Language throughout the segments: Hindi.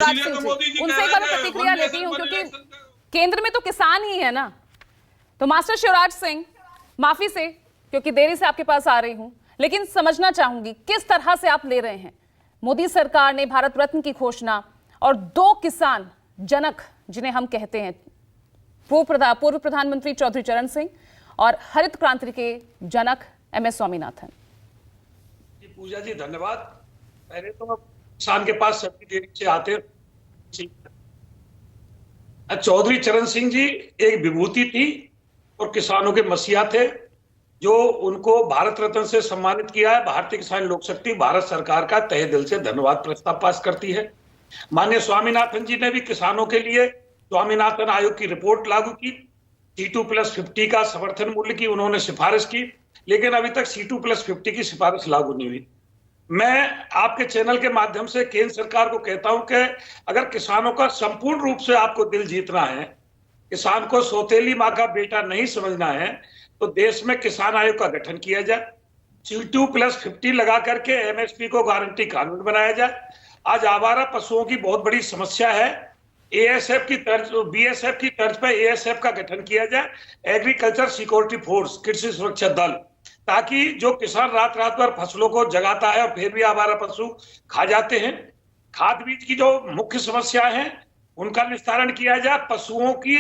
शिवराज इसीलिए सिंह तो जी, मोदी जी उनसे कह एक रहे बार थे, प्रतिक्रिया वन लेती हूँ, नेशन वन क्योंकि इलेक्शन का। केंद्र में तो किसान ही है ना। तो मास्टर शिवराज सिंह, माफी से क्योंकि देरी से आपके पास आ रही हूं, लेकिन समझना चाहूंगी किस तरह से आप ले रहे हैं मोदी सरकार ने भारत रत्न की घोषणा और दो किसान जनक जिन्हें हम कहते हैं, पूर्व प्रधानमंत्री चौधरी चरण सिंह और हरित क्रांति के जनक MS स्वामीनाथन। जी पूजा जी धन्यवाद। पहले तो किसान के पास सब्जी देरी से आते हैं। चौधरी चरण सिंह जी एक विभूति थी और किसानों के मसीहा थे, जो उनको भारत रत्न से सम्मानित किया है। भारतीय किसान लोक शक्ति भारत सरकार का तहे दिल से धन्यवाद प्रस्ताव पास करती है। माननीय स्वामीनाथन जी ने भी किसानों के लिए स्वामीनाथन आयोग की रिपोर्ट लागू की, C2+50 का समर्थन मूल्य की उन्होंने सिफारिश की, लेकिन अभी तक C2+50 की सिफारिश लागू नहीं हुई। मैं आपके चैनल के माध्यम से केंद्र सरकार को कहता हूं कि अगर किसानों का संपूर्ण रूप से आपको दिल जीतना है, किसान को सौतेली माँ का बेटा नहीं समझना है, तो देश में किसान आयोग का गठन किया जाए, C2+50 लगा करके MSP को गारंटी कानून बनाया जाए। आज आवारा पशुओं की बहुत बड़ी समस्या है। ASF की तर्ज, BSF की तर्ज पर ASF का गठन किया जाए, एग्रीकल्चर सिक्योरिटी फोर्स, कृषि सुरक्षा दल, ताकि जो किसान रात रात भर फसलों को जगाता है और फिर भी आवारा पशु खा जाते हैं। खाद बीज की जो मुख्य समस्या है उनका निस्तारण किया जाए। पशुओं की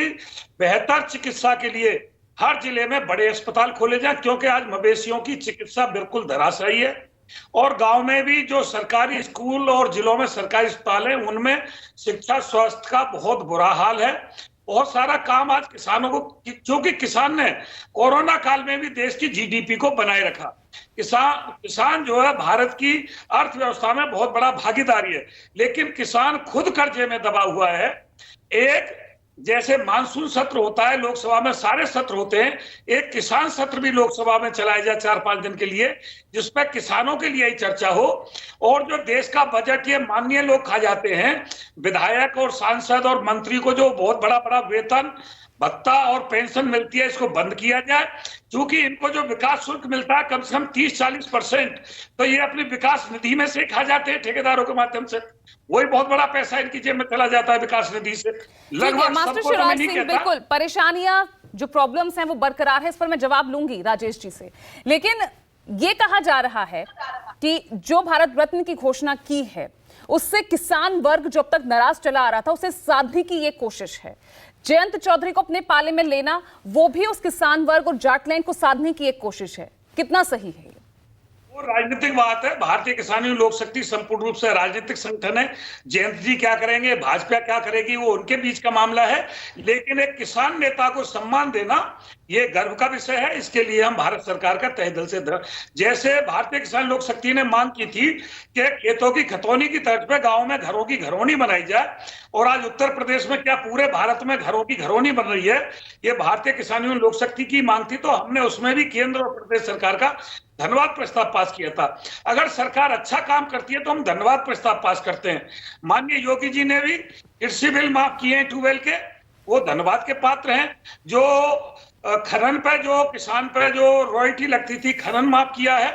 बेहतर चिकित्सा के लिए हर जिले में बड़े अस्पताल खोले जाए, क्योंकि आज मवेशियों की चिकित्सा बिल्कुल धराशायी है। और गांव में भी जो सरकारी स्कूल और जिलों में सरकारी अस्पताल है, उनमें शिक्षा स्वास्थ्य का बहुत बुरा हाल है। बहुत सारा काम आज किसानों को, क्योंकि किसान ने कोरोना काल में भी देश की GDP को बनाए रखा। किसान जो है भारत की अर्थव्यवस्था में बहुत बड़ा भागीदारी है, लेकिन किसान खुद कर्जे में दबा हुआ है। एक जैसे मानसून सत्र होता है लोकसभा में, सारे सत्र होते हैं, एक किसान सत्र भी लोकसभा में चलाया जाए 4-5 दिन के लिए, जिसपे किसानों के लिए ही चर्चा हो। और जो देश का बजट ये माननीय लोग खा जाते हैं, विधायक और सांसद और मंत्री को जो बहुत बड़ा बड़ा वेतन भत्ता और पेंशन मिलती है, इसको बंद किया जाए। क्योंकि इनको जो विकास शुल्क मिलता है कम से कम 30-40%, तो ये अपनी विकास निधि में से खा जाते हैं ठेकेदारों के माध्यम से। वही बहुत बड़ा पैसा इनकी जेब में चला जाता है विकास निधि से। लगभग मास्टर सबको तो मैं शिवराज नहीं सिंह, कहता। बिल्कुल परेशानियां जो प्रॉब्लम्स हैं वो बरकरार है, इस पर मैं जवाब लूंगी राजेश जी से। लेकिन ये कहा जा रहा है कि जो भारत रत्न की घोषणा की है उससे किसान वर्ग जो अब तक नाराज चला आ रहा था उसे साधने की ये कोशिश है। जयंत चौधरी को अपने पाले में लेना, वो भी उस किसान वर्ग और जाट लाइन को साधने की एक कोशिश है। कितना सही है? वो राजनीतिक बात है। भारतीय किसान लोक शक्ति संपूर्ण रूप से राजनीतिक संगठन है। जयंत जी क्या करेंगे, भाजपा क्या करेगी, वो उनके बीच का मामला है। लेकिन एक किसान नेता को सम्मान देना ये गर्व का विषय है। इसके लिए हम भारत सरकार का तहे दिल से जैसे भारतीय किसान लोक शक्ति ने मांग की थी कि खेतों की खतौनी की तर्ज पे गांव में घरों की घरौनी बनाई जाए, और आज उत्तर प्रदेश में क्या पूरे भारत में घरों की घरौनी बन रही है, ये भारतीय किसान लोक शक्ति की मांग थी। तो हमने उसमें भी केंद्र और प्रदेश सरकार का धन्यवाद प्रस्ताव पास किया था। अगर सरकार अच्छा काम करती है तो हम धन्यवाद प्रस्ताव पास करते हैं। माननीय योगी जी ने भी कृषि बिल माफ किए हैं ट्यूबवेल के, वो धन्यवाद के पात्र हैं। जो खनन पे, जो किसान पे जो रॉयल्टी लगती थी, खनन माफ किया है।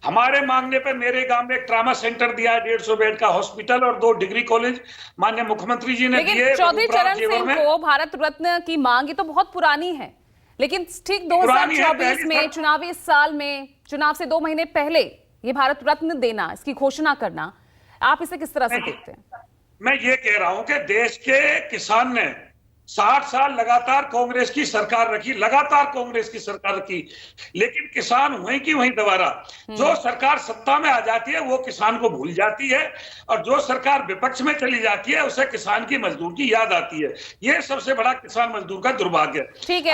हमारे मांगने पे मेरे गांव में एक ट्रामा सेंटर दिया है, 150 बेड का हॉस्पिटल और 2 डिग्री कॉलेज माननीय मुख्यमंत्री जी ने दिए। लेकिन चौधरी चरण सिंह को भारत रत्न की मांग ये तो बहुत पुरानी है, लेकिन ठीक 2024 में चुनावी साल में, चुनाव से 2 महीने पहले ये भारत रत्न देना, इसकी घोषणा करना, आप इसे किस तरह से देखते हैं? मैं ये कह रहा हूं कि देश के किसान ने 60 साल लगातार कांग्रेस की सरकार रखी, लगातार कांग्रेस की सरकार रखी, लेकिन किसान वहीं की वहीं दोबारा। जो सरकार सत्ता में आ जाती है वो किसान को भूल जाती है, और जो सरकार विपक्ष में चली जाती है उसे किसान की मजदूर की याद आती है। ये सबसे बड़ा किसान मजदूर का दुर्भाग्य है। ठीक है।